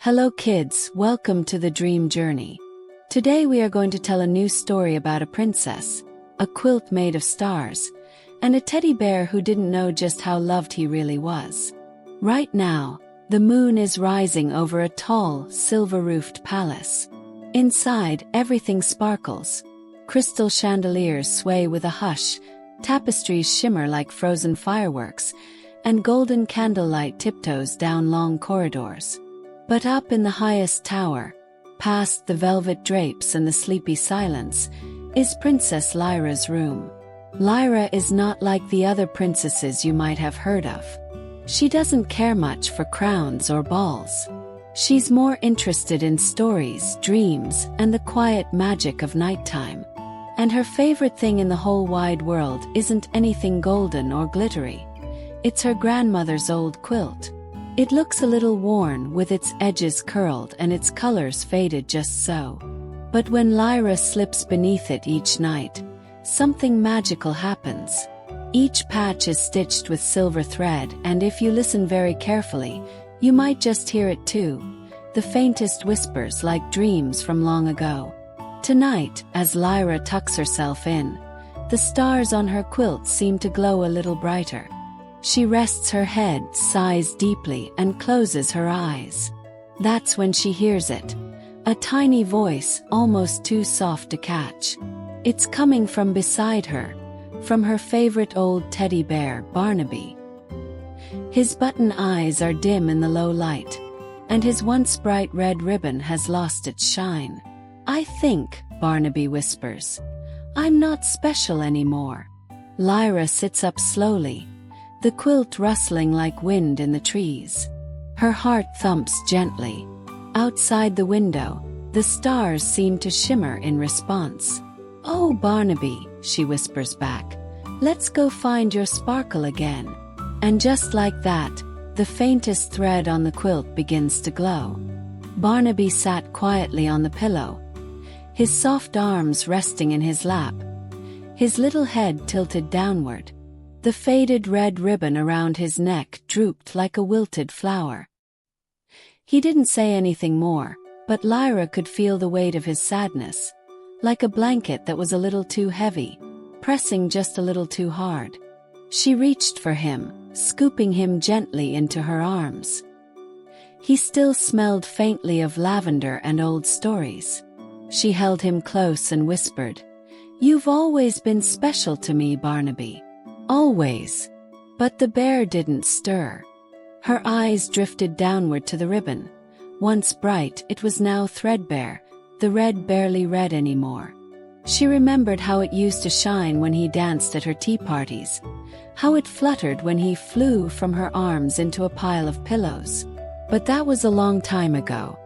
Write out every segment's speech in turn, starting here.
Hello kids, welcome to the Dream Journey. Today we are going to tell a new story about a princess, a quilt made of stars, and a teddy bear who didn't know just how loved he really was. Right now, the moon is rising over a tall, silver-roofed palace. Inside, everything sparkles. Crystal chandeliers sway with a hush, tapestries shimmer like frozen fireworks, and golden candlelight tiptoes down long corridors. But up in the highest tower, past the velvet drapes and the sleepy silence, is Princess Lyra's room. Lyra is not like the other princesses you might have heard of. She doesn't care much for crowns or balls. She's more interested in stories, dreams, and the quiet magic of nighttime. And her favorite thing in the whole wide world isn't anything golden or glittery. It's her grandmother's old quilt. It looks a little worn, with its edges curled and its colors faded just so. But when Lyra slips beneath it each night, something magical happens. Each patch is stitched with silver thread, and if you listen very carefully, you might just hear it too, the faintest whispers like dreams from long ago. Tonight, as Lyra tucks herself in, the stars on her quilt seem to glow a little brighter. She rests her head, sighs deeply, and closes her eyes. That's when she hears it. A tiny voice, almost too soft to catch. It's coming from beside her, from her favorite old teddy bear, Barnaby. His button eyes are dim in the low light, and his once bright red ribbon has lost its shine. "I think," Barnaby whispers, "I'm not special anymore." Lyra sits up slowly, the quilt rustling like wind in the trees. Her heart thumps gently. Outside the window, the stars seem to shimmer in response. "Oh, Barnaby," she whispers back, "let's go find your sparkle again." And just like that, the faintest thread on the quilt begins to glow. Barnaby sat quietly on the pillow, his soft arms resting in his lap, his little head tilted downward. The faded red ribbon around his neck drooped like a wilted flower. He didn't say anything more, but Lyra could feel the weight of his sadness, like a blanket that was a little too heavy, pressing just a little too hard. She reached for him, scooping him gently into her arms. He still smelled faintly of lavender and old stories. She held him close and whispered, "You've always been special to me, Barnaby. Always." But the bear didn't stir. Her eyes drifted downward to the ribbon. Once bright, it was now threadbare, the red barely red anymore. She remembered how it used to shine when he danced at her tea parties, how it fluttered when he flew from her arms into a pile of pillows. But that was a long time ago.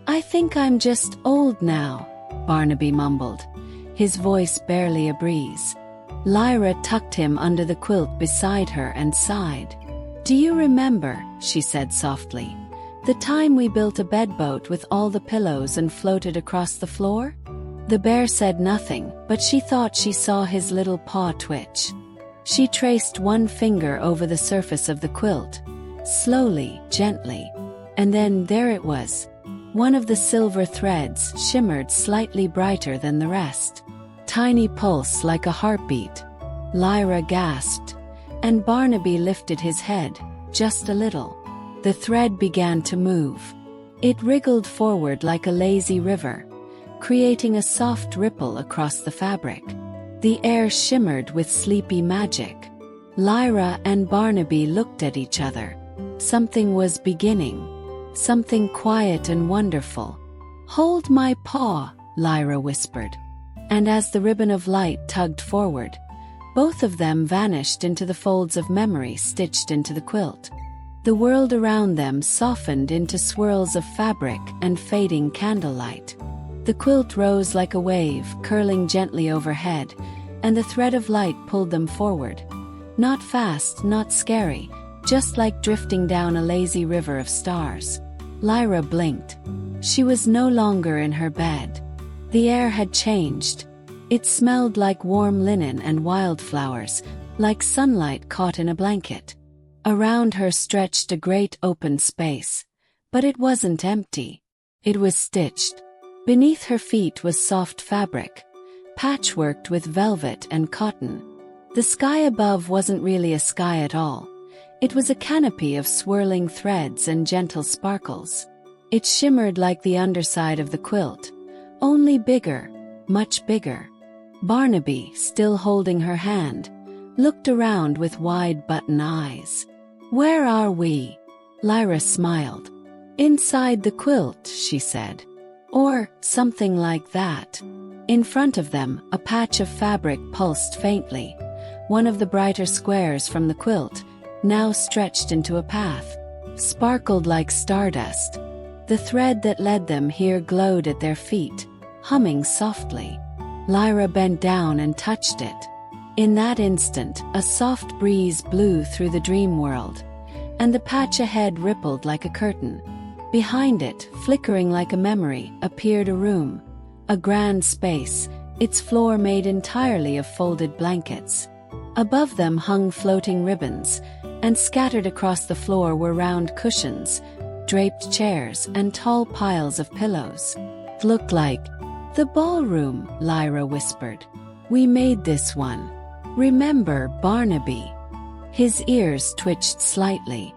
"I think I'm just old now," Barnaby mumbled, his voice barely a breeze. Lyra tucked him under the quilt beside her and sighed. "Do you remember," she said softly, "the time we built a bedboat with all the pillows and floated across the floor?" The bear said nothing, but she thought she saw his little paw twitch. She traced one finger over the surface of the quilt, slowly, gently, and then there it was. One of the silver threads shimmered slightly brighter than the rest. Tiny pulse like a heartbeat. Lyra gasped, and Barnaby lifted his head, just a little. The thread began to move. It wriggled forward like a lazy river, creating a soft ripple across the fabric. The air shimmered with sleepy magic. Lyra and Barnaby looked at each other. Something was beginning. Something quiet and wonderful. "Hold my paw," Lyra whispered. And as the ribbon of light tugged forward, both of them vanished into the folds of memory stitched into the quilt. The world around them softened into swirls of fabric and fading candlelight. The quilt rose like a wave, curling gently overhead, and the thread of light pulled them forward. Not fast, not scary, just like drifting down a lazy river of stars. Lyra blinked. She was no longer in her bed. The air had changed. It smelled like warm linen and wildflowers, like sunlight caught in a blanket. Around her stretched a great open space, But it wasn't empty. It was stitched. Beneath her feet was soft fabric, patchworked with velvet and cotton. The sky above wasn't really a sky at all. It was a canopy of swirling threads and gentle sparkles. It shimmered like the underside of the quilt, only bigger, much bigger. Barnaby, still holding her hand, looked around with wide button eyes. "Where are we?" Lyra smiled. "Inside the quilt," she said. "Or something like that." In front of them, a patch of fabric pulsed faintly. One of the brighter squares from the quilt, now stretched into a path, sparkled like stardust. The thread that led them here glowed at their feet, humming softly. Lyra bent down and touched it. In that instant, a soft breeze blew through the dream world, and the patch ahead rippled like a curtain. Behind it, flickering like a memory, appeared a room, a grand space, its floor made entirely of folded blankets. Above them hung floating ribbons, and scattered across the floor were round cushions, draped chairs, and tall piles of pillows. "It looked like the ballroom," Lyra whispered. "We made this one. Remember Barnaby?" His ears twitched slightly.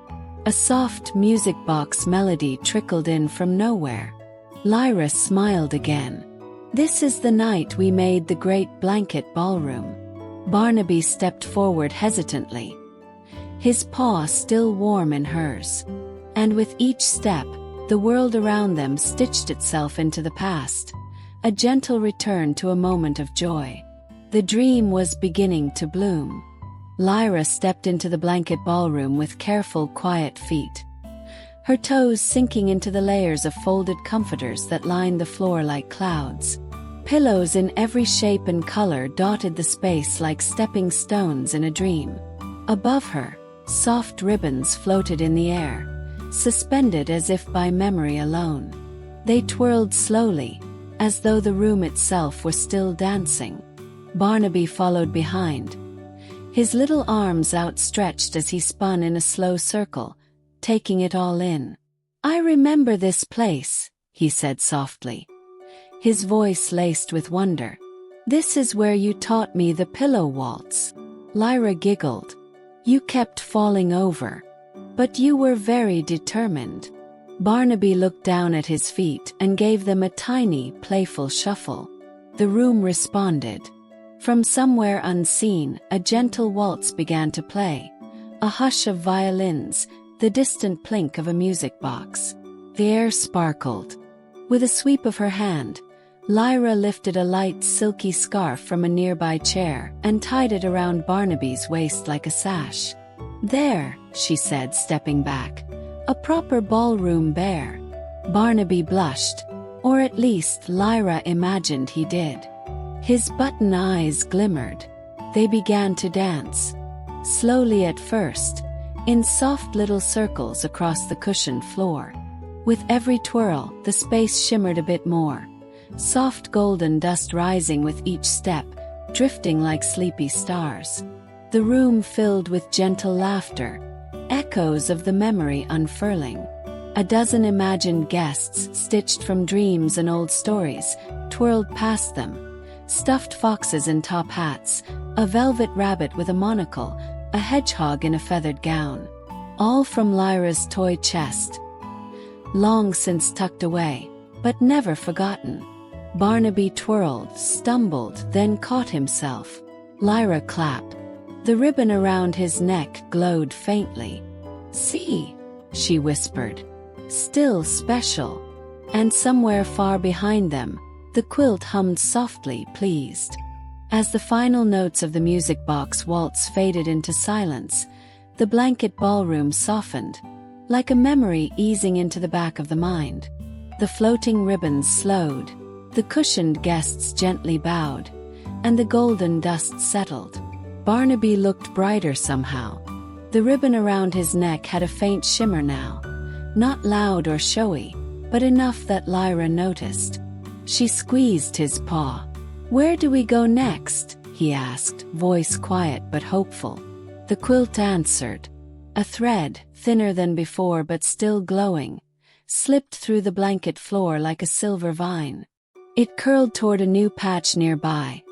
A soft music box melody trickled in from nowhere. Lyra smiled again. "This is the night we made the great blanket ballroom." Barnaby stepped forward hesitantly, his paw still warm in hers. And with each step, the world around them stitched itself into the past, a gentle return to a moment of joy. The dream was beginning to bloom. Lyra stepped into the blanket ballroom with careful, quiet feet, her toes sinking into the layers of folded comforters that lined the floor like clouds. Pillows in every shape and color dotted the space like stepping stones in a dream. Above her, soft ribbons floated in the air, suspended as if by memory alone. They twirled slowly, as though the room itself were still dancing. Barnaby followed behind, his little arms outstretched as he spun in a slow circle, taking it all in. "I remember this place," he said softly, his voice laced with wonder. "This is where you taught me the pillow waltz." Lyra giggled. "You kept falling over. But you were very determined." Barnaby looked down at his feet and gave them a tiny, playful shuffle. The room responded. From somewhere unseen, a gentle waltz began to play, a hush of violins, the distant plink of a music box. The air sparkled. With a sweep of her hand, Lyra lifted a light, silky scarf from a nearby chair and tied it around Barnaby's waist like a sash. "There," she said, stepping back. "A proper ballroom bear." Barnaby blushed, or at least Lyra imagined he did. His button eyes glimmered. They began to dance. Slowly at first, in soft little circles across the cushioned floor. With every twirl, the space shimmered a bit more, soft golden dust rising with each step, drifting like sleepy stars. The room filled with gentle laughter, echoes of the memory unfurling. A dozen imagined guests, stitched from dreams and old stories, twirled past them. Stuffed foxes in top hats, a velvet rabbit with a monocle, a hedgehog in a feathered gown. All from Lyra's toy chest, long since tucked away, but never forgotten. Barnaby twirled, stumbled, then caught himself. Lyra clapped. The ribbon around his neck glowed faintly. "See," she whispered. "Still special." And somewhere far behind them, the quilt hummed softly, pleased. As the final notes of the music box waltz faded into silence, the blanket ballroom softened, like a memory easing into the back of the mind. The floating ribbons slowed, the cushioned guests gently bowed, and the golden dust settled. Barnaby looked brighter somehow. The ribbon around his neck had a faint shimmer now, not loud or showy, but enough that Lyra noticed. She squeezed his paw. "Where do we go next?" he asked, voice quiet but hopeful. The quilt answered. A thread, thinner than before but still glowing, slipped through the blanket floor like a silver vine. It curled toward a new patch nearby,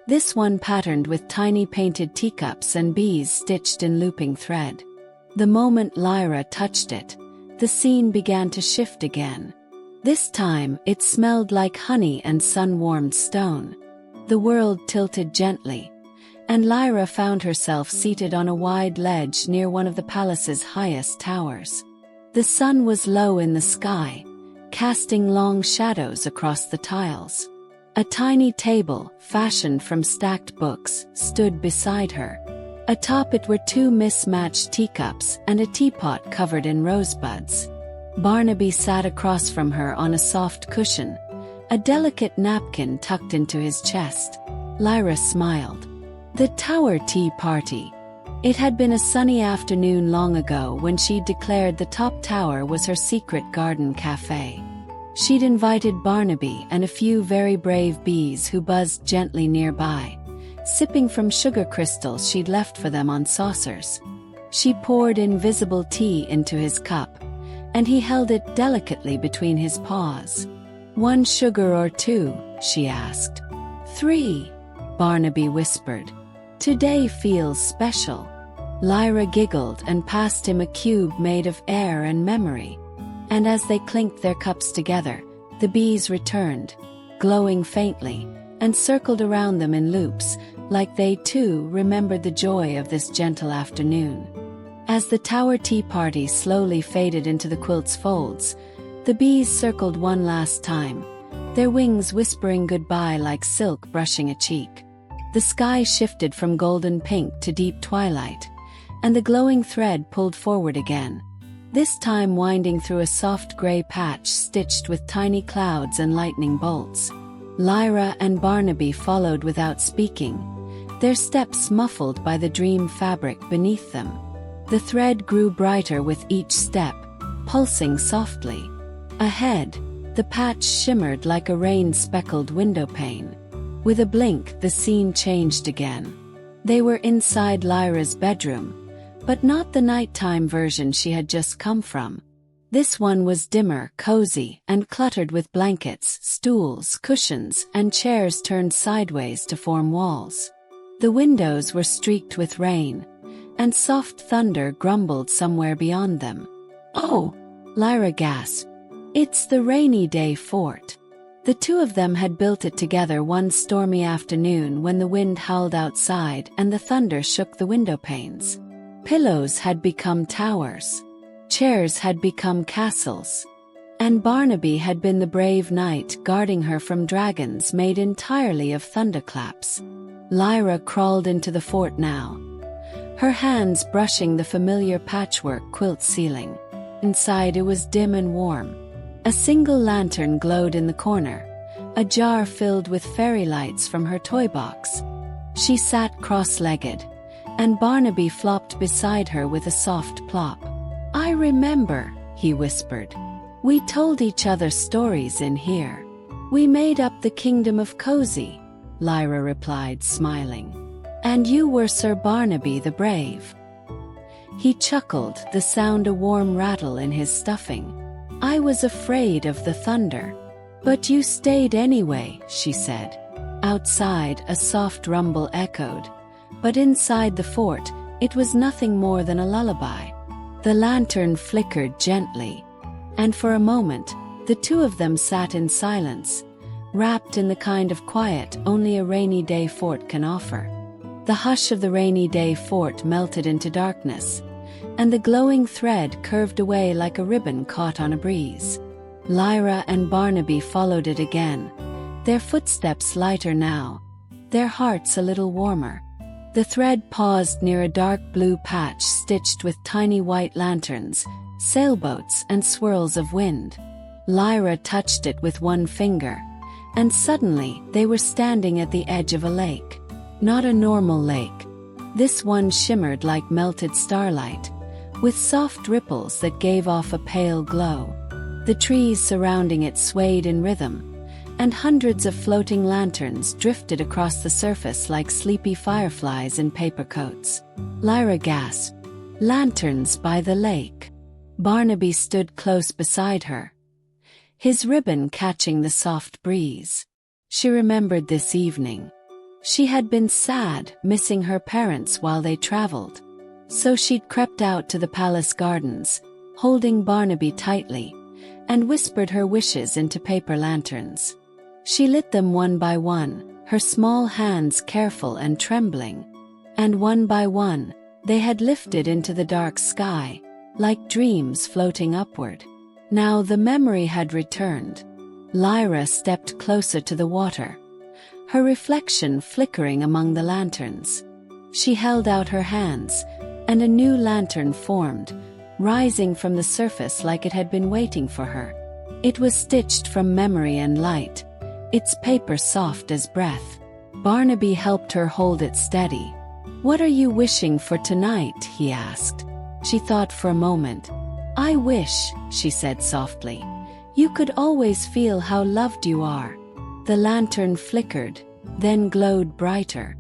this one patterned with tiny painted teacups and bees stitched in looping thread. The moment Lyra touched it, the scene began to shift again. This time, it smelled like honey and sun-warmed stone. The world tilted gently, and Lyra found herself seated on a wide ledge near one of the palace's highest towers. The sun was low in the sky, casting long shadows across the tiles. A tiny table, fashioned from stacked books, stood beside her. Atop it were two mismatched teacups and a teapot covered in rosebuds. Barnaby sat across from her on a soft cushion, a delicate napkin tucked into his chest. Lyra smiled. The tower tea party. It had been a sunny afternoon long ago when she'd declared the top tower was her secret garden cafe. She'd invited Barnaby and a few very brave bees who buzzed gently nearby, sipping from sugar crystals she'd left for them on saucers. She poured invisible tea into his cup, and he held it delicately between his paws. "One sugar or two?" she asked. "Three," Barnaby whispered. "Today feels special." Lyra giggled and passed him a cube made of air and memory. And as they clinked their cups together, the bees returned, glowing faintly, and circled around them in loops, like they too remembered the joy of this gentle afternoon. As the tower tea party slowly faded into the quilt's folds, the bees circled one last time, their wings whispering goodbye like silk brushing a cheek. The sky shifted from golden pink to deep twilight, and the glowing thread pulled forward again, this time winding through a soft gray patch stitched with tiny clouds and lightning bolts. Lyra and Barnaby followed without speaking, their steps muffled by the dream fabric beneath them. The thread grew brighter with each step, pulsing softly. Ahead, the patch shimmered like a rain-speckled windowpane. With a blink, the scene changed again. They were inside Lyra's bedroom, but not the nighttime version she had just come from. This one was dimmer, cozy, and cluttered with blankets, stools, cushions, and chairs turned sideways to form walls. The windows were streaked with rain, and soft thunder grumbled somewhere beyond them. "Oh!" Lyra gasped. "It's the rainy day fort." The two of them had built it together one stormy afternoon when the wind howled outside and the thunder shook the window panes. Pillows had become towers. Chairs had become castles. And Barnaby had been the brave knight guarding her from dragons made entirely of thunderclaps. Lyra crawled into the fort now, her hands brushing the familiar patchwork quilt ceiling. Inside it was dim and warm. A single lantern glowed in the corner, a jar filled with fairy lights from her toy box. She sat cross-legged, and Barnaby flopped beside her with a soft plop. "I remember," he whispered. "We told each other stories in here. We made up the Kingdom of Cozy," Lyra replied, smiling. "And you were Sir Barnaby the Brave." He chuckled, the sound a warm rattle in his stuffing. "I was afraid of the thunder. But you stayed anyway," she said. Outside, a soft rumble echoed, but inside the fort, it was nothing more than a lullaby. The lantern flickered gently, and for a moment, the two of them sat in silence, wrapped in the kind of quiet only a rainy day fort can offer. The hush of the rainy day fort melted into darkness, and the glowing thread curved away like a ribbon caught on a breeze. Lyra and Barnaby followed it again, their footsteps lighter now, their hearts a little warmer. The thread paused near a dark blue patch stitched with tiny white lanterns, sailboats, and swirls of wind. Lyra touched it with one finger, and suddenly they were standing at the edge of a lake. Not a normal lake. This one shimmered like melted starlight, with soft ripples that gave off a pale glow. The trees surrounding it swayed in rhythm, and hundreds of floating lanterns drifted across the surface like sleepy fireflies in paper coats. Lyra gasped. "Lanterns by the lake." Barnaby stood close beside her, his ribbon catching the soft breeze. She remembered this evening. She had been sad, missing her parents while they traveled. So she'd crept out to the palace gardens, holding Barnaby tightly, and whispered her wishes into paper lanterns. She lit them one by one, her small hands careful and trembling. And one by one, they had lifted into the dark sky, like dreams floating upward. Now the memory had returned. Lyra stepped closer to the water, her reflection flickering among the lanterns. She held out her hands, and a new lantern formed, rising from the surface like it had been waiting for her. It was stitched from memory and light, its paper soft as breath. Barnaby helped her hold it steady. "What are you wishing for tonight?" he asked. She thought for a moment. "I wish," she said softly, "you could always feel how loved you are." The lantern flickered, then glowed brighter.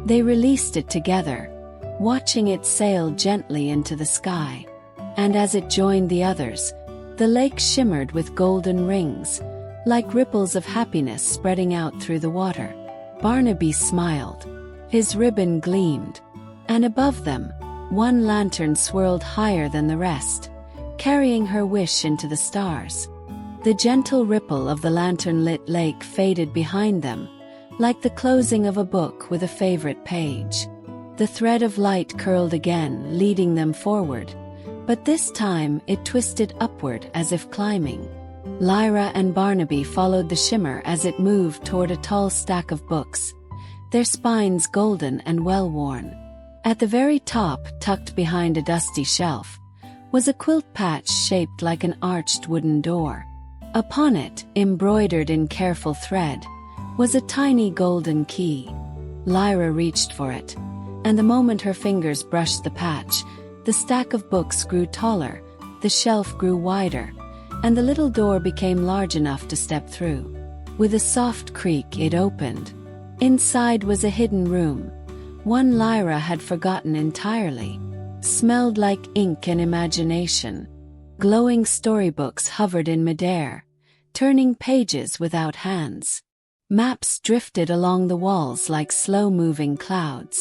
They released it together, watching it sail gently into the sky. And as it joined the others, the lake shimmered with golden rings, like ripples of happiness spreading out through the water. Barnaby smiled. His ribbon gleamed. And above them, one lantern swirled higher than the rest, carrying her wish into the stars. The gentle ripple of the lantern-lit lake faded behind them, like the closing of a book with a favorite page. The thread of light curled again, leading them forward, but this time it twisted upward as if climbing. Lyra and Barnaby followed the shimmer as it moved toward a tall stack of books, their spines golden and well-worn. At the very top, tucked behind a dusty shelf, was a quilt patch shaped like an arched wooden door. Upon it, embroidered in careful thread, was a tiny golden key. Lyra reached for it, and the moment her fingers brushed the patch, the stack of books grew taller, the shelf grew wider, and the little door became large enough to step through. With a soft creak, it opened. Inside was a hidden room, one Lyra had forgotten entirely. Smelled like ink and imagination. Glowing storybooks hovered in midair, turning pages without hands. Maps drifted along the walls like slow-moving clouds.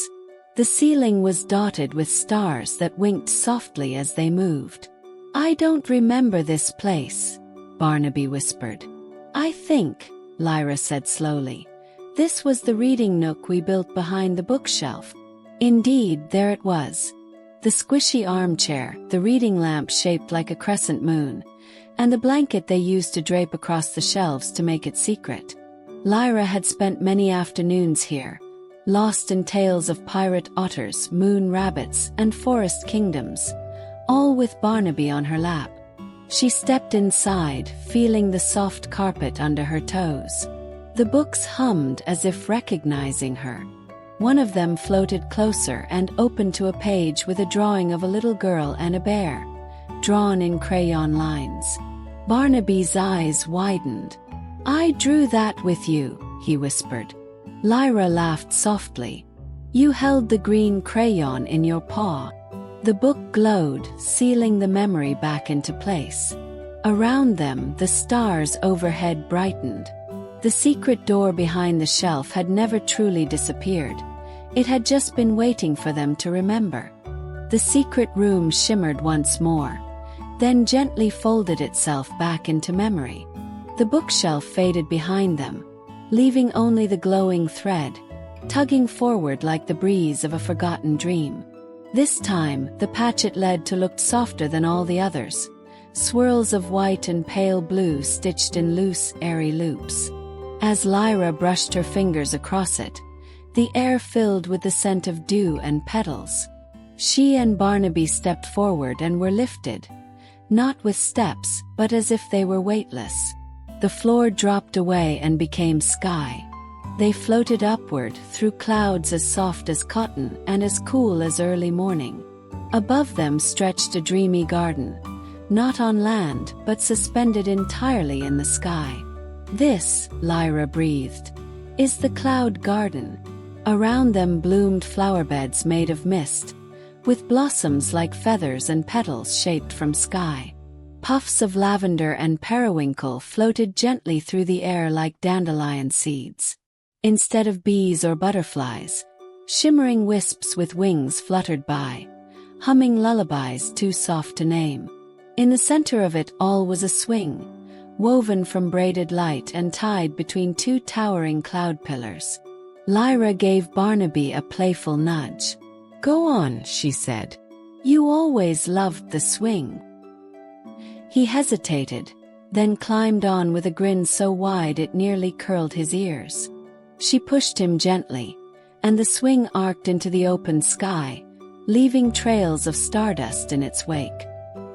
The ceiling was dotted with stars that winked softly as they moved. "I don't remember this place," Barnaby whispered. "I think," Lyra said slowly, "this was the reading nook we built behind the bookshelf." Indeed, there it was. The squishy armchair, the reading lamp shaped like a crescent moon, and the blanket they used to drape across the shelves to make it secret. Lyra had spent many afternoons here, lost in tales of pirate otters, moon rabbits, and forest kingdoms, all with Barnaby on her lap. She stepped inside, feeling the soft carpet under her toes. The books hummed as if recognizing her. One of them floated closer and opened to a page with a drawing of a little girl and a bear, drawn in crayon lines. Barnaby's eyes widened. "I drew that with you," he whispered. Lyra laughed softly. "You held the green crayon in your paw." The book glowed, sealing the memory back into place. Around them, the stars overhead brightened. The secret door behind the shelf had never truly disappeared. It had just been waiting for them to remember. The secret room shimmered once more, then gently folded itself back into memory. The bookshelf faded behind them, leaving only the glowing thread, tugging forward like the breeze of a forgotten dream. This time, the patch it led to looked softer than all the others, swirls of white and pale blue stitched in loose, airy loops. As Lyra brushed her fingers across it, the air filled with the scent of dew and petals. She and Barnaby stepped forward and were lifted, not with steps, but as if they were weightless. The floor dropped away and became sky. They floated upward through clouds as soft as cotton and as cool as early morning. Above them stretched a dreamy garden, not on land but suspended entirely in the sky. "This," Lyra breathed, "is the cloud garden." Around them bloomed flowerbeds made of mist, with blossoms like feathers and petals shaped from sky. Puffs of lavender and periwinkle floated gently through the air like dandelion seeds. Instead of bees or butterflies, shimmering wisps with wings fluttered by, humming lullabies too soft to name. In the center of it all was a swing, woven from braided light and tied between two towering cloud pillars. Lyra gave Barnaby a playful nudge. "Go on," she said. "You always loved the swing." He hesitated, then climbed on with a grin so wide it nearly curled his ears. She pushed him gently, and the swing arced into the open sky, leaving trails of stardust in its wake.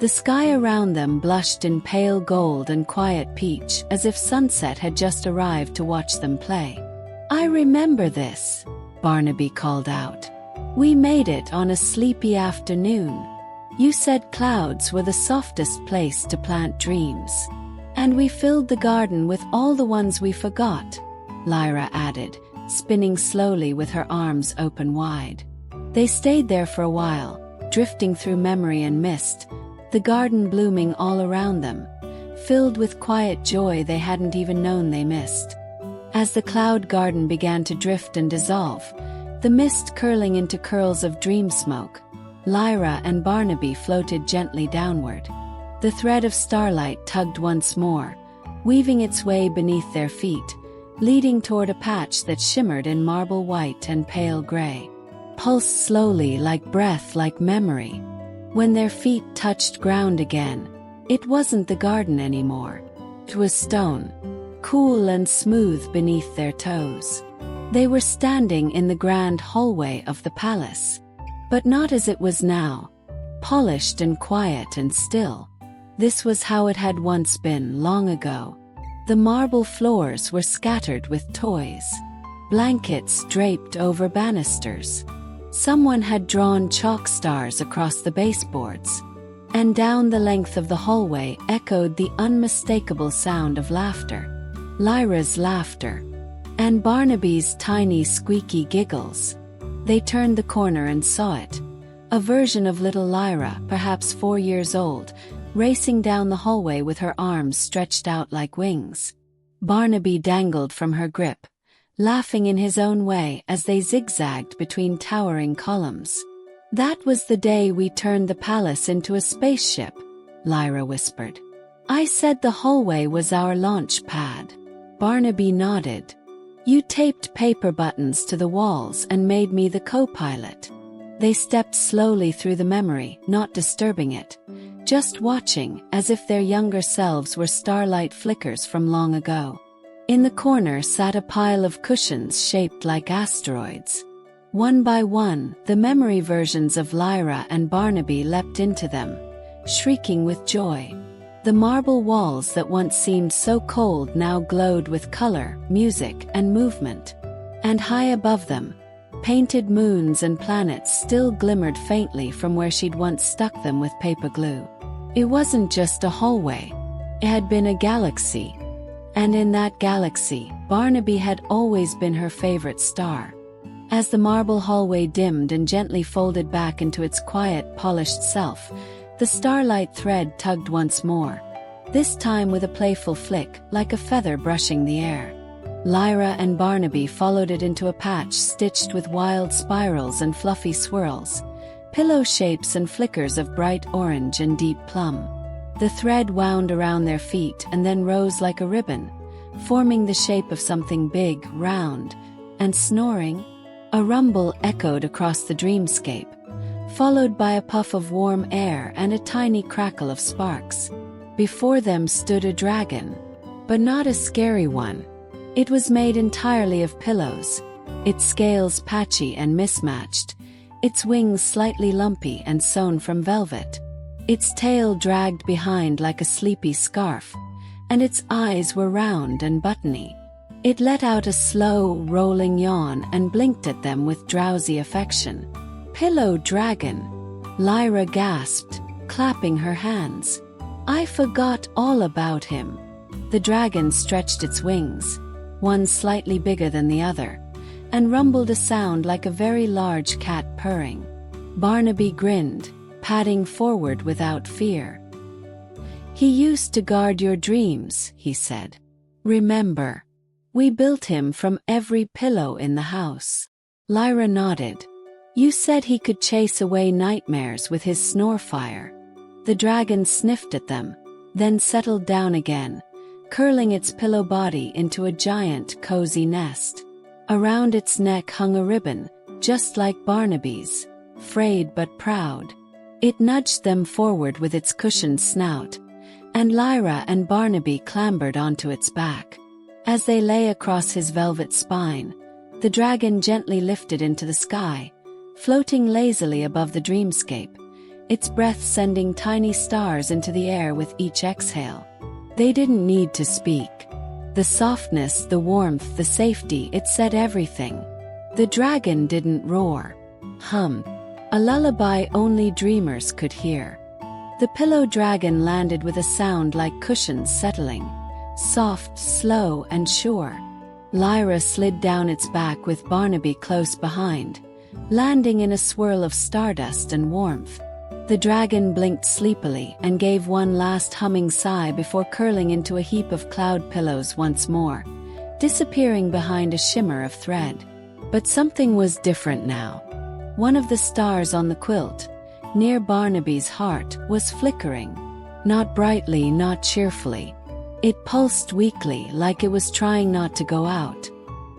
The sky around them blushed in pale gold and quiet peach, as if sunset had just arrived to watch them play. "I remember this," Barnaby called out. "We made it on a sleepy afternoon. You said clouds were the softest place to plant dreams. And we filled the garden with all the ones we forgot," Lyra added, spinning slowly with her arms open wide. They stayed there for a while, drifting through memory and mist, the garden blooming all around them, filled with quiet joy they hadn't even known they missed. As the cloud garden began to drift and dissolve, the mist curling into curls of dream smoke, Lyra and Barnaby floated gently downward. The thread of starlight tugged once more, weaving its way beneath their feet, leading toward a patch that shimmered in marble white and pale gray. Pulsed slowly like breath, like memory. When their feet touched ground again, it wasn't the garden anymore. It was stone, cool and smooth beneath their toes. They were standing in the grand hallway of the palace. But not as it was now, polished and quiet and still. This was how it had once been long ago. The marble floors were scattered with toys. Blankets draped over banisters. Someone had drawn chalk stars across the baseboards. And down the length of the hallway echoed the unmistakable sound of laughter. Lyra's laughter. And Barnaby's tiny squeaky giggles. They turned the corner and saw it. A version of little Lyra, perhaps 4 years old, racing down the hallway with her arms stretched out like wings. Barnaby dangled from her grip, laughing in his own way as they zigzagged between towering columns. "That was the day we turned the palace into a spaceship," Lyra whispered. "I said the hallway was our launch pad." Barnaby nodded. "You taped paper buttons to the walls and made me the co-pilot." They stepped slowly through the memory, not disturbing it, just watching as if their younger selves were starlight flickers from long ago. In the corner sat a pile of cushions shaped like asteroids. One by one, the memory versions of Lyra and Barnaby leapt into them, shrieking with joy. The marble walls that once seemed so cold now glowed with color, music, and movement. And high above them, painted moons and planets still glimmered faintly from where she'd once stuck them with paper glue. It wasn't just a hallway. It had been a galaxy. And in that galaxy, Barnaby had always been her favorite star. As the marble hallway dimmed and gently folded back into its quiet, polished self, the starlight thread tugged once more, this time with a playful flick, like a feather brushing the air. Lyra and Barnaby followed it into a patch stitched with wild spirals and fluffy swirls, pillow shapes and flickers of bright orange and deep plum. The thread wound around their feet and then rose like a ribbon, forming the shape of something big, round, and snoring. A rumble echoed across the dreamscape, followed by a puff of warm air and a tiny crackle of sparks. Before them stood a dragon, but not a scary one. It was made entirely of pillows, its scales patchy and mismatched, its wings slightly lumpy and sewn from velvet. Its tail dragged behind like a sleepy scarf, and its eyes were round and buttony. It let out a slow, rolling yawn and blinked at them with drowsy affection. "Pillow dragon," Lyra gasped, clapping her hands. "I forgot all about him." The dragon stretched its wings, one slightly bigger than the other, and rumbled a sound like a very large cat purring. Barnaby grinned, padding forward without fear. "He used to guard your dreams," he said. "Remember? We built him from every pillow in the house." Lyra nodded. "You said he could chase away nightmares with his snorefire." The dragon sniffed at them, then settled down again, curling its pillow body into a giant, cozy nest. Around its neck hung a ribbon, just like Barnaby's, frayed but proud. It nudged them forward with its cushioned snout, and Lyra and Barnaby clambered onto its back. As they lay across his velvet spine, the dragon gently lifted into the sky, floating lazily above the dreamscape, its breath sending tiny stars into the air with each exhale. They didn't need to speak. The softness, the warmth, the safety, it said everything. The dragon didn't roar, hum, a lullaby only dreamers could hear. The pillow dragon landed with a sound like cushions settling, soft, slow, and sure. Lyra slid down its back with Barnaby close behind, landing in a swirl of stardust and warmth. The dragon blinked sleepily and gave one last humming sigh before curling into a heap of cloud pillows once more, disappearing behind a shimmer of thread. But something was different now. One of the stars on the quilt, near Barnaby's heart, was flickering. Not brightly, not cheerfully. It pulsed weakly, like it was trying not to go out.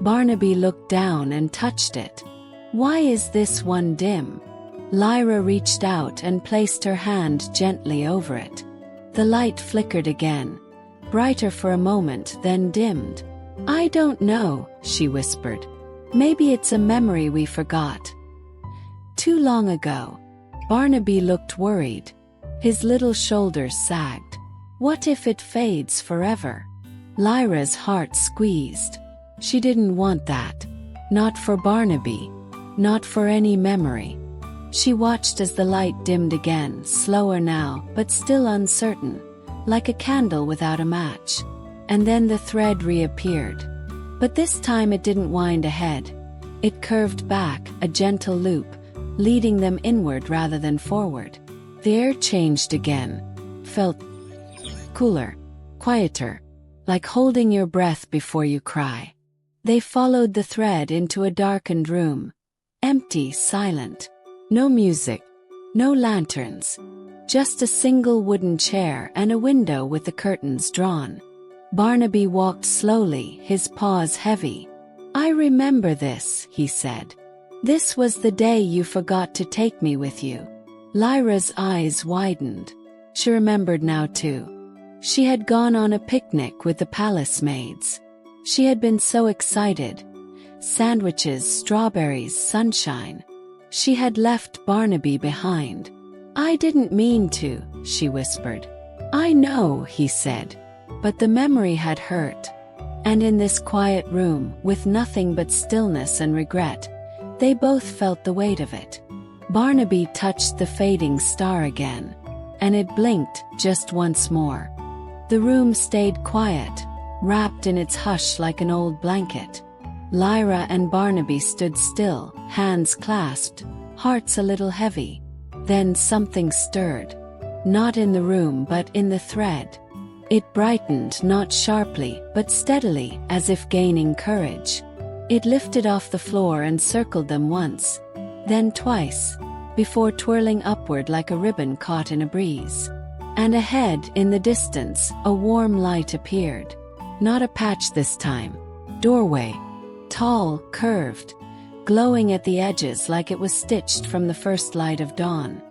Barnaby looked down and touched it. "Why is this one dim?" Lyra reached out and placed her hand gently over it. The light flickered again, brighter for a moment, then dimmed. "I don't know," she whispered. "Maybe it's a memory we forgot. Too long ago." Barnaby looked worried. His little shoulders sagged. "What if it fades forever?" Lyra's heart squeezed. She didn't want that. Not for Barnaby. Not for any memory. She watched as the light dimmed again, slower now, but still uncertain, like a candle without a match. And then the thread reappeared. But this time it didn't wind ahead. It curved back, a gentle loop, leading them inward rather than forward. The air changed again, felt cooler, quieter, like holding your breath before you cry. They followed the thread into a darkened room, empty, silent. No music, no lanterns, just a single wooden chair and a window with the curtains drawn. Barnaby walked slowly, his paws heavy. "I remember this," he said. "This was the day you forgot to take me with you." Lyra's eyes widened. She remembered now too. She had gone on a picnic with the palace maids. She had been so excited. Sandwiches, strawberries, sunshine. She had left Barnaby behind. "I didn't mean to," she whispered. "I know," he said. But the memory had hurt. And in this quiet room, with nothing but stillness and regret, they both felt the weight of it. Barnaby touched the fading star again, and it blinked just once more. The room stayed quiet, wrapped in its hush like an old blanket. Lyra and Barnaby stood still, hands clasped, hearts a little heavy. Then something stirred. Not in the room but in the thread. It brightened, not sharply, but steadily, as if gaining courage. It lifted off the floor and circled them once, then twice, before twirling upward like a ribbon caught in a breeze. And ahead, in the distance, a warm light appeared. Not a patch this time. Doorway. Tall, curved, glowing at the edges like it was stitched from the first light of dawn.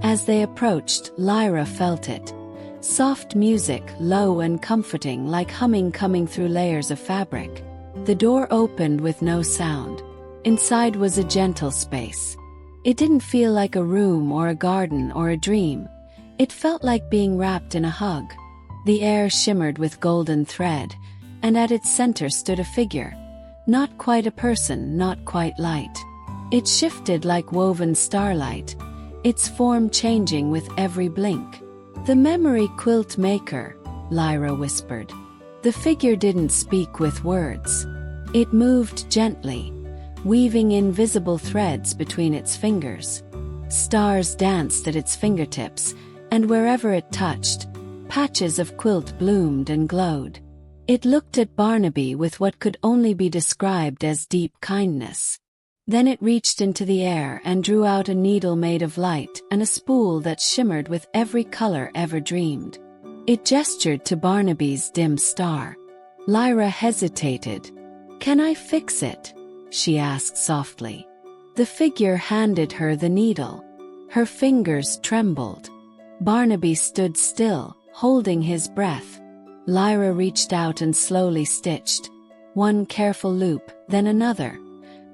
As they approached, Lyra felt it. Soft music, low and comforting, like humming coming through layers of fabric. The door opened with no sound. Inside was a gentle space. It didn't feel like a room or a garden or a dream. It felt like being wrapped in a hug. The air shimmered with golden thread, and at its center stood a figure. Not quite a person, not quite light. It shifted like woven starlight, its form changing with every blink. "The memory quilt maker," Lyra whispered. The figure didn't speak with words. It moved gently, weaving invisible threads between its fingers. Stars danced at its fingertips, and wherever it touched, patches of quilt bloomed and glowed. It looked at Barnaby with what could only be described as deep kindness. Then it reached into the air and drew out a needle made of light and a spool that shimmered with every color ever dreamed. It gestured to Barnaby's dim star. Lyra hesitated. "Can I fix it?" she asked softly. The figure handed her the needle. Her fingers trembled. Barnaby stood still, holding his breath. Lyra reached out and slowly stitched. One careful loop, then another.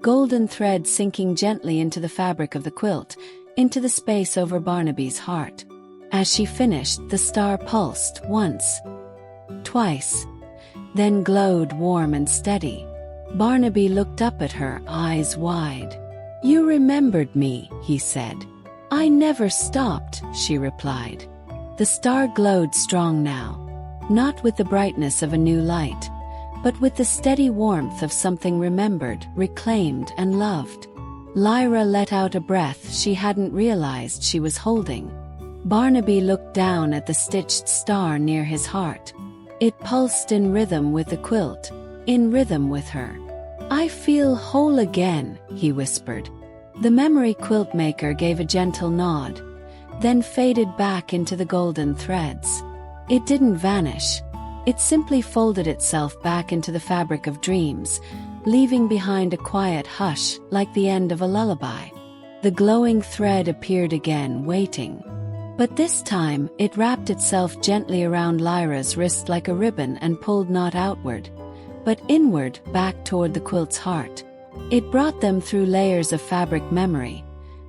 Golden thread sinking gently into the fabric of the quilt, into the space over Barnaby's heart. As she finished, the star pulsed once, twice, then glowed warm and steady. Barnaby looked up at her, eyes wide. "You remembered me," he said. "I never stopped," she replied. The star glowed strong now, not with the brightness of a new light, but with the steady warmth of something remembered, reclaimed, and loved. Lyra let out a breath she hadn't realized she was holding. Barnaby looked down at the stitched star near his heart. It pulsed in rhythm with the quilt, in rhythm with her. "I feel whole again," he whispered. The memory quilt maker gave a gentle nod, then faded back into the golden threads. It didn't vanish. It simply folded itself back into the fabric of dreams, leaving behind a quiet hush like the end of a lullaby. The glowing thread appeared again, waiting. But this time, it wrapped itself gently around Lyra's wrist like a ribbon and pulled not outward, but inward, back toward the quilt's heart. It brought them through layers of fabric memory,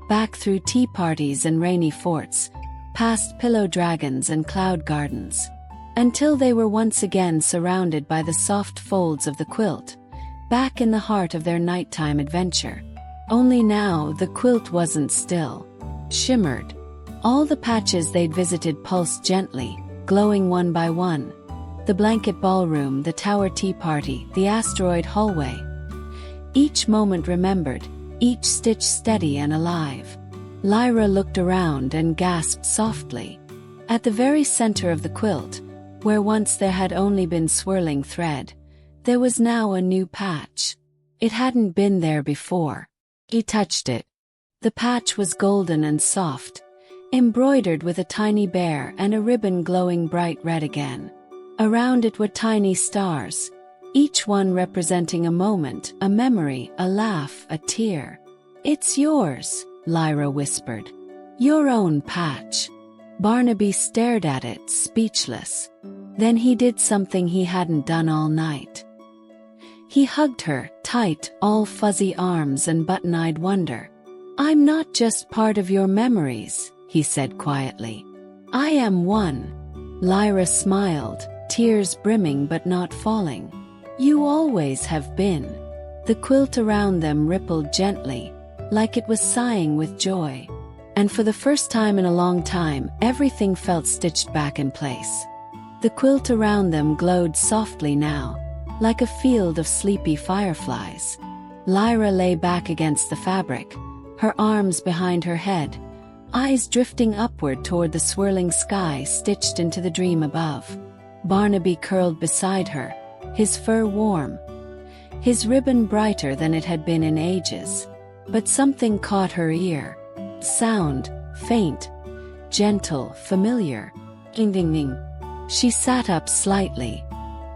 back through tea parties and rainy forts, past pillow dragons and cloud gardens, until they were once again surrounded by the soft folds of the quilt, back in the heart of their nighttime adventure. Only now the quilt wasn't still, shimmered. All the patches they'd visited pulsed gently, glowing one by one. The blanket ballroom, the tower tea party, the asteroid hallway. Each moment remembered, each stitch steady and alive. Lyra looked around and gasped softly. At the very center of the quilt, where once there had only been swirling thread, there was now a new patch. It hadn't been there before. He touched it. The patch was golden and soft, embroidered with a tiny bear and a ribbon glowing bright red again. Around it were tiny stars, each one representing a moment, a memory, a laugh, a tear. "It's yours," Lyra whispered. "Your own patch." Barnaby stared at it, speechless. Then he did something he hadn't done all night. He hugged her, tight, all fuzzy arms and button-eyed wonder. "I'm not just part of your memories," he said quietly. "I am one." Lyra smiled, tears brimming but not falling. "You always have been." The quilt around them rippled gently, like it was sighing with joy. And for the first time in a long time, everything felt stitched back in place. The quilt around them glowed softly now, like a field of sleepy fireflies. Lyra lay back against the fabric, her arms behind her head, eyes drifting upward toward the swirling sky stitched into the dream above. Barnaby curled beside her, his fur warm, his ribbon brighter than it had been in ages. But something caught her ear. Sound, faint, gentle, familiar. Ding ding ding. She sat up slightly.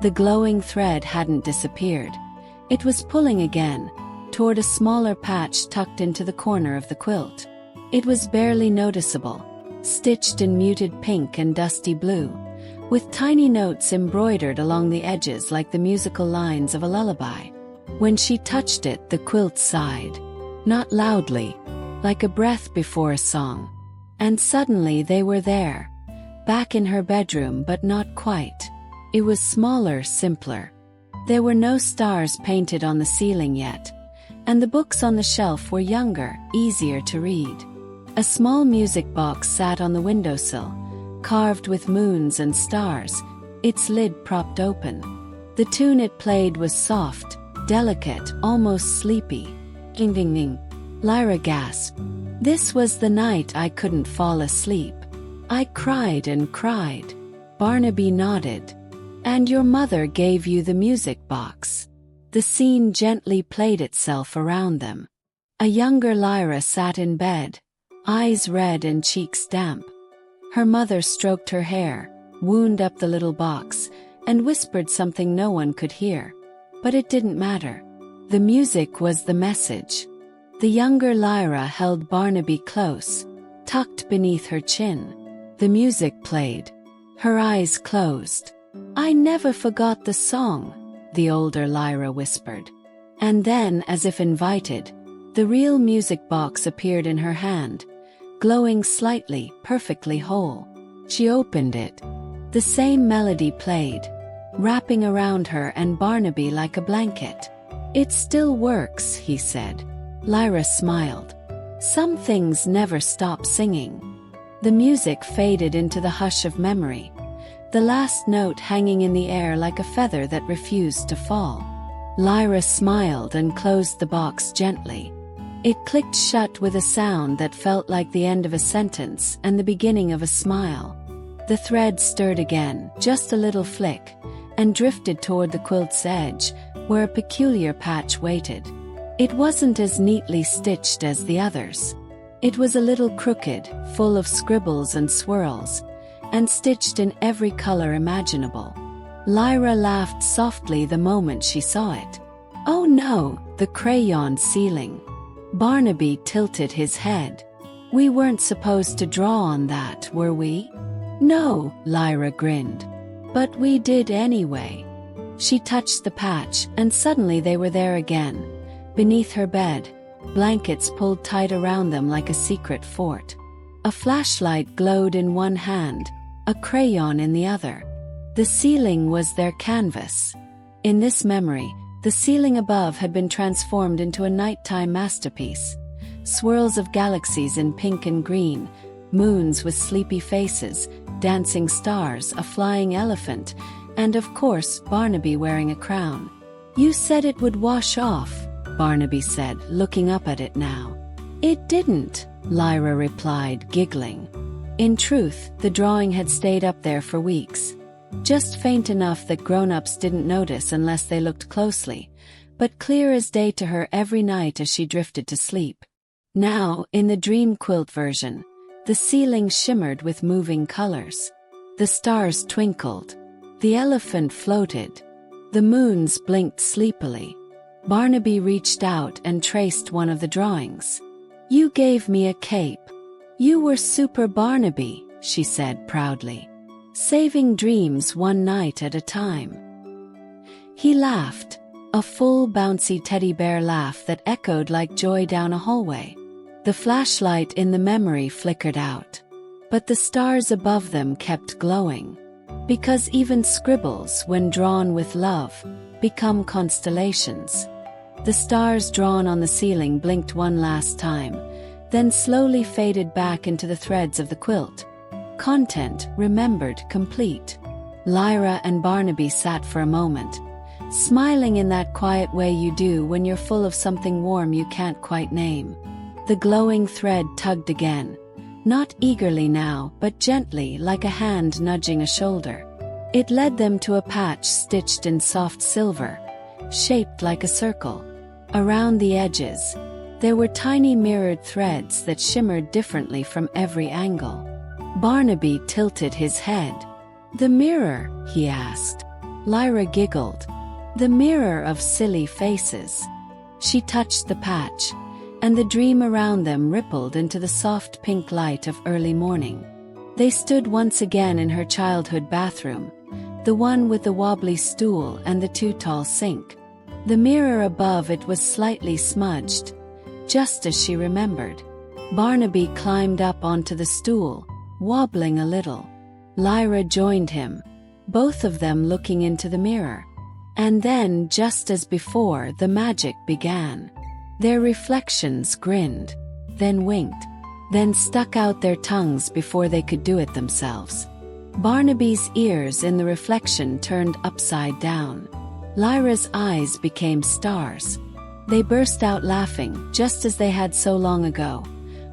The glowing thread hadn't disappeared. It was pulling again, toward a smaller patch tucked into the corner of the quilt. It was barely noticeable, stitched in muted pink and dusty blue, with tiny notes embroidered along the edges like the musical lines of a lullaby. When she touched it, the quilt sighed. Not loudly, like a breath before a song. And suddenly they were there, back in her bedroom, but not quite. It was smaller, simpler. There were no stars painted on the ceiling yet, and the books on the shelf were younger, easier to read. A small music box sat on the windowsill, carved with moons and stars, its lid propped open. The tune it played was soft, delicate, almost sleepy. Ding ding ding. Lyra gasped. This was the night I couldn't fall asleep. I cried and cried. Barnaby nodded. And your mother gave you the music box. The scene gently played itself around them. A younger Lyra sat in bed, eyes red and cheeks damp. Her mother stroked her hair, wound up the little box, and whispered something no one could hear. But it didn't matter. The music was the message. The younger Lyra held Barnaby close, tucked beneath her chin. The music played. Her eyes closed. I never forgot the song, the older Lyra whispered. And then, as if invited, the real music box appeared in her hand, glowing slightly, perfectly whole. She opened it. The same melody played, wrapping around her and Barnaby like a blanket. It still works, he said. Lyra smiled. Some things never stop singing. The music faded into the hush of memory, the last note hanging in the air like a feather that refused to fall. Lyra smiled and closed the box gently. It clicked shut with a sound that felt like the end of a sentence and the beginning of a smile. The thread stirred again, just a little flick, and drifted toward the quilt's edge, where a peculiar patch waited. It wasn't as neatly stitched as the others. It was a little crooked, full of scribbles and swirls, and stitched in every color imaginable. Lyra laughed softly the moment she saw it. Oh no, the crayon ceiling. Barnaby tilted his head. We weren't supposed to draw on that, were we? No, Lyra grinned. But we did anyway. She touched the patch, and suddenly they were there again, beneath her bed, blankets pulled tight around them like a secret fort. A flashlight glowed in one hand, a crayon in the other. The ceiling was their canvas. In this memory, the ceiling above had been transformed into a nighttime masterpiece. Swirls of galaxies in pink and green, moons with sleepy faces, dancing stars, a flying elephant, and of course, Barnaby wearing a crown. You said it would wash off, Barnaby said, looking up at it now. It didn't, Lyra replied, giggling. In truth, the drawing had stayed up there for weeks. Just faint enough that grown-ups didn't notice unless they looked closely, but clear as day to her every night as she drifted to sleep. Now, in the dream quilt version, the ceiling shimmered with moving colors. The stars twinkled. The elephant floated. The moons blinked sleepily. Barnaby reached out and traced one of the drawings. You gave me a cape. You were Super Barnaby, she said proudly. Saving dreams one night at a time. He laughed, a full bouncy teddy bear laugh that echoed like joy down a hallway. The flashlight in the memory flickered out, but the stars above them kept glowing. Because even scribbles, when drawn with love, become constellations. The stars drawn on the ceiling blinked one last time, then slowly faded back into the threads of the quilt. Content remembered complete. Lyra and Barnaby sat for a moment, smiling in that quiet way you do when you're full of something warm you can't quite name. The glowing thread tugged again, not eagerly now, but gently, like a hand nudging a shoulder. It led them to a patch stitched in soft silver, shaped like a circle. Around the edges, there were tiny mirrored threads that shimmered differently from every angle. Barnaby tilted his head. The mirror, he asked. Lyra giggled. The mirror of silly faces. She touched the patch, and the dream around them rippled into the soft pink light of early morning. They stood once again in her childhood bathroom, the one with the wobbly stool and the too tall sink. The mirror above it was slightly smudged, just as she remembered. Barnaby climbed up onto the stool, wobbling a little. Lyra joined him, both of them looking into the mirror. And then, just as before, the magic began. Their reflections grinned, then winked, then stuck out their tongues before they could do it themselves. Barnaby's ears in the reflection turned upside down. Lyra's eyes became stars. They burst out laughing, just as they had so long ago,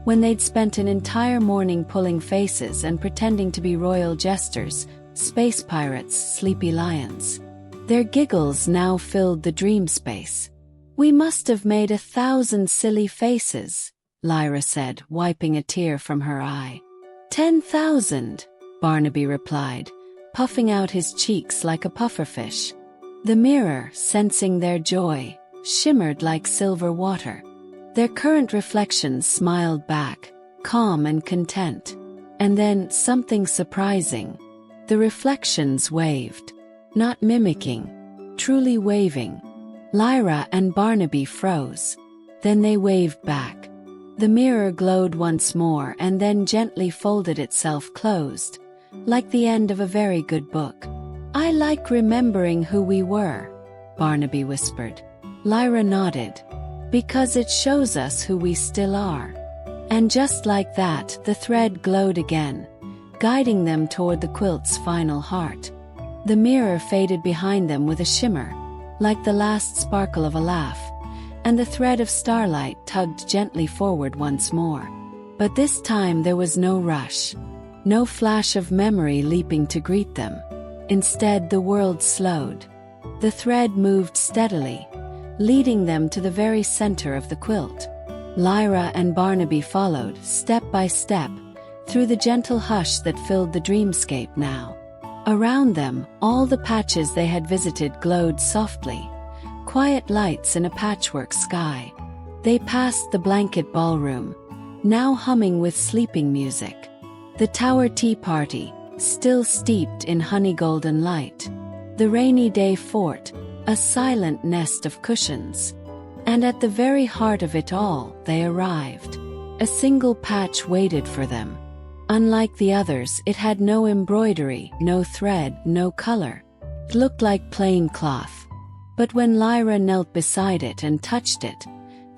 When they'd spent an entire morning pulling faces and pretending to be royal jesters, space pirates, sleepy lions. Their giggles now filled the dream space. "We must have made 1,000 silly faces," Lyra said, wiping a tear from her eye. 10,000, Barnaby replied, puffing out his cheeks like a pufferfish. The mirror, sensing their joy, shimmered like silver water. Their current reflections smiled back, calm and content. And then something surprising. The reflections waved. Not mimicking, truly waving. Lyra and Barnaby froze. Then they waved back. The mirror glowed once more and then gently folded itself closed, like the end of a very good book. "I like remembering who we were," Barnaby whispered. Lyra nodded. "Because it shows us who we still are." And just like that, the thread glowed again, guiding them toward the quilt's final heart. The mirror faded behind them with a shimmer, like the last sparkle of a laugh, and the thread of starlight tugged gently forward once more. But this time there was no rush, no flash of memory leaping to greet them. Instead, the world slowed. The thread moved steadily, leading them to the very center of the quilt. Lyra and Barnaby followed, step by step, through the gentle hush that filled the dreamscape now. Around them, all the patches they had visited glowed softly, quiet lights in a patchwork sky. They passed the blanket ballroom, now humming with sleeping music. The tower tea party, still steeped in honey-golden light. The rainy day fort, a silent nest of cushions. And at the very heart of it all, they arrived. A single patch waited for them. Unlike the others, it had no embroidery, no thread, no color. It looked like plain cloth. But when Lyra knelt beside it and touched it,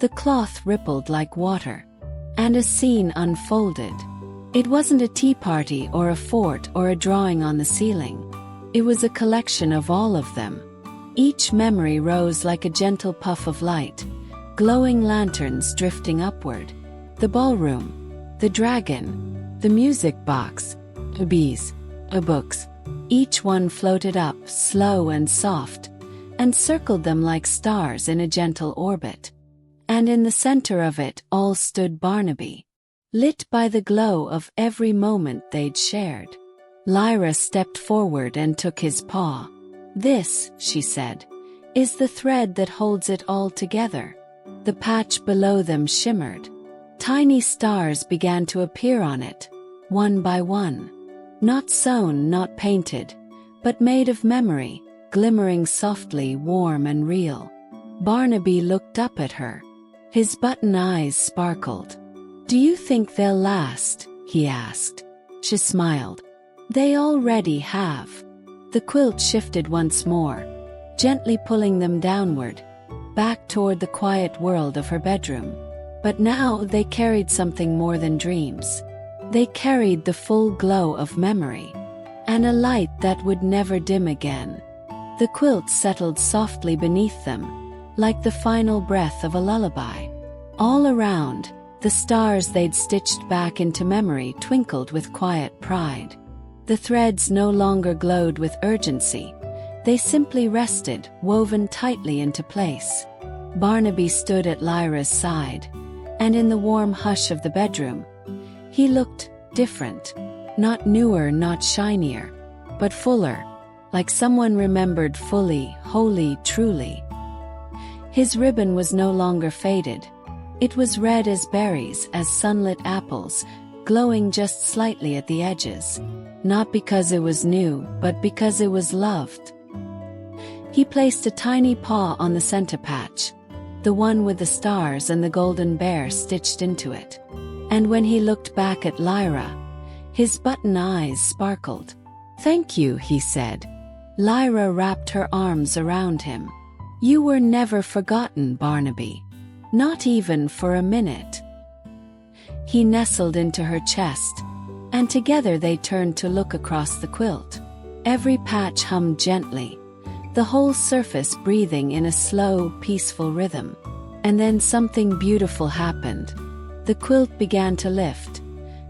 the cloth rippled like water. And a scene unfolded. It wasn't a tea party or a fort or a drawing on the ceiling. It was a collection of all of them. Each memory rose like a gentle puff of light, glowing lanterns drifting upward. The ballroom, the dragon, the music box, the bees, the books. Each one floated up, slow and soft, and circled them like stars in a gentle orbit. And in the center of it all stood Barnaby, lit by the glow of every moment they'd shared. Lyra stepped forward and took his paw. "This," she said, "is the thread that holds it all together." The patch below them shimmered. Tiny stars began to appear on it, one by one. Not sewn, not painted, but made of memory, glimmering softly, warm and real. Barnaby looked up at her. His button eyes sparkled. "Do you think they'll last?" he asked. She smiled. "They already have." The quilt shifted once more, gently pulling them downward, back toward the quiet world of her bedroom. But now they carried something more than dreams. They carried the full glow of memory, and a light that would never dim again. The quilt settled softly beneath them, like the final breath of a lullaby. All around, the stars they'd stitched back into memory twinkled with quiet pride. The threads no longer glowed with urgency. They simply rested, woven tightly into place. Barnaby stood at Lyra's side, and in the warm hush of the bedroom, he looked different. Not newer, not shinier, but fuller, like someone remembered fully, wholly, truly. His ribbon was no longer faded. It was red as berries, as sunlit apples, glowing just slightly at the edges. Not because it was new, but because it was loved. He placed a tiny paw on the center patch, the one with the stars and the golden bear stitched into it. And when he looked back at Lyra, his button eyes sparkled. "Thank you," he said. Lyra wrapped her arms around him. "You were never forgotten, Barnaby. Not even for a minute." He nestled into her chest, and together they turned to look across the quilt. Every patch hummed gently, the whole surface breathing in a slow, peaceful rhythm. And then something beautiful happened. The quilt began to lift,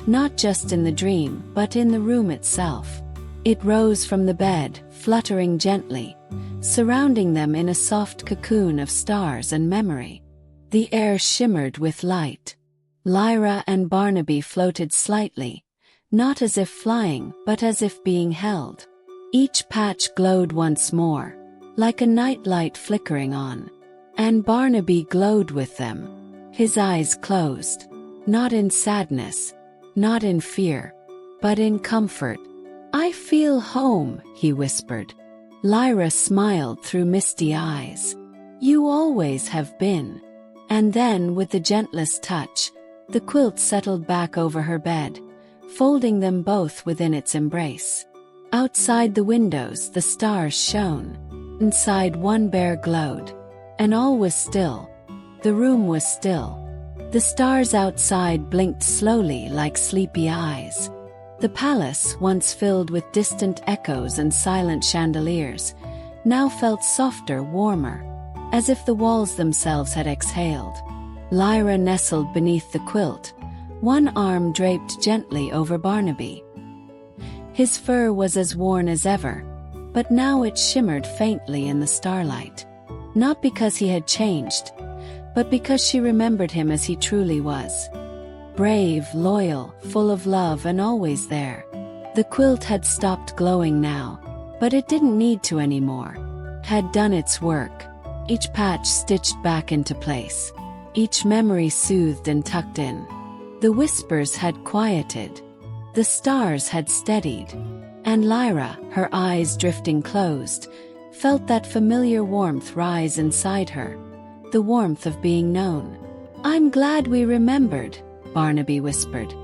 not just in the dream, but in the room itself. It rose from the bed, fluttering gently, surrounding them in a soft cocoon of stars and memory. The air shimmered with light. Lyra and Barnaby floated slightly, not as if flying, but as if being held. Each patch glowed once more, like a nightlight flickering on. And Barnaby glowed with them, his eyes closed, not in sadness, not in fear, but in comfort. "I feel home," he whispered. Lyra smiled through misty eyes. "You always have been." And then, with the gentlest touch, the quilt settled back over her bed, folding them both within its embrace. Outside the windows the stars shone. Inside one bare glowed. And all was still. The room was still. The stars outside blinked slowly like sleepy eyes. The palace, once filled with distant echoes and silent chandeliers, now felt softer, warmer, as if the walls themselves had exhaled. Lyra nestled beneath the quilt, one arm draped gently over Barnaby. His fur was as worn as ever, but now it shimmered faintly in the starlight. Not because he had changed, but because she remembered him as he truly was. Brave, loyal, full of love, and always there. The quilt had stopped glowing now, but it didn't need to anymore. It had done its work, each patch stitched back into place, each memory soothed and tucked in. The whispers had quieted, the stars had steadied, and Lyra, her eyes drifting closed, felt that familiar warmth rise inside her, the warmth of being known. "I'm glad we remembered," Barnaby whispered,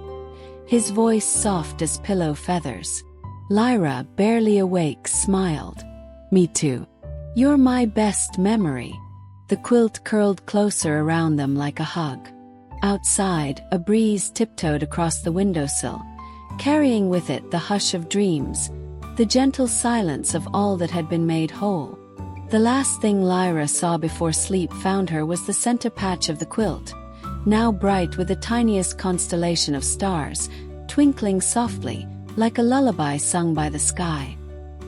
his voice soft as pillow feathers. Lyra, barely awake, smiled. "Me too. You're my best memory." The quilt curled closer around them like a hug. Outside, a breeze tiptoed across the windowsill, carrying with it the hush of dreams, the gentle silence of all that had been made whole. The last thing Lyra saw before sleep found her was the center patch of the quilt, now bright with the tiniest constellation of stars, twinkling softly, like a lullaby sung by the sky.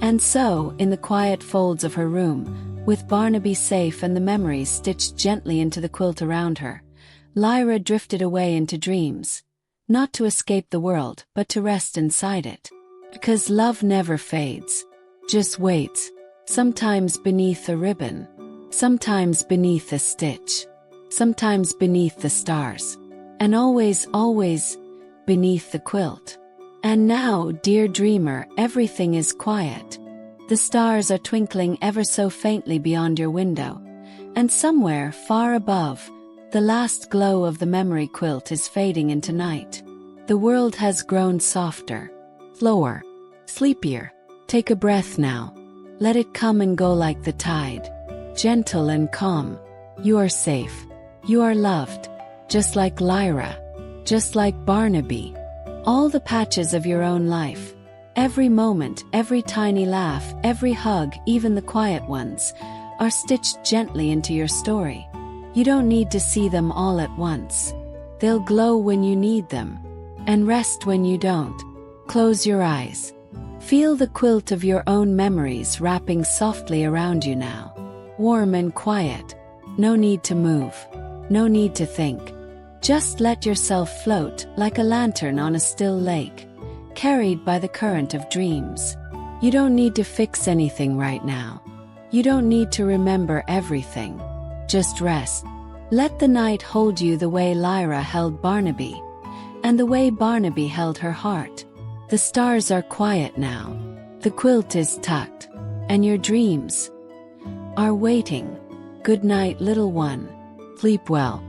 And so, in the quiet folds of her room, with Barnaby safe and the memories stitched gently into the quilt around her, Lyra drifted away into dreams, not to escape the world, but to rest inside it. Because love never fades, just waits, sometimes beneath a ribbon, sometimes beneath a stitch, sometimes beneath the stars, and always, always beneath the quilt. And now, dear dreamer, everything is quiet. The stars are twinkling ever so faintly beyond your window, and somewhere far above, the last glow of the memory quilt is fading into night. The world has grown softer, slower, sleepier. Take a breath now. Let it come and go like the tide, gentle and calm. You are safe. You are loved, just like Lyra, just like Barnaby. All the patches of your own life, every moment, every tiny laugh, every hug, even the quiet ones, are stitched gently into your story. You don't need to see them all at once. They'll glow when you need them, and rest when you don't. Close your eyes. Feel the quilt of your own memories wrapping softly around you now. Warm and quiet. No need to move. No need to think. Just let yourself float like a lantern on a still lake, carried by the current of dreams. You don't need to fix anything right now. You don't need to remember everything. Just rest. Let the night hold you the way Lyra held Barnaby, and the way Barnaby held her heart. The stars are quiet now. The quilt is tucked, and your dreams are waiting. Good night, little one. Sleep well.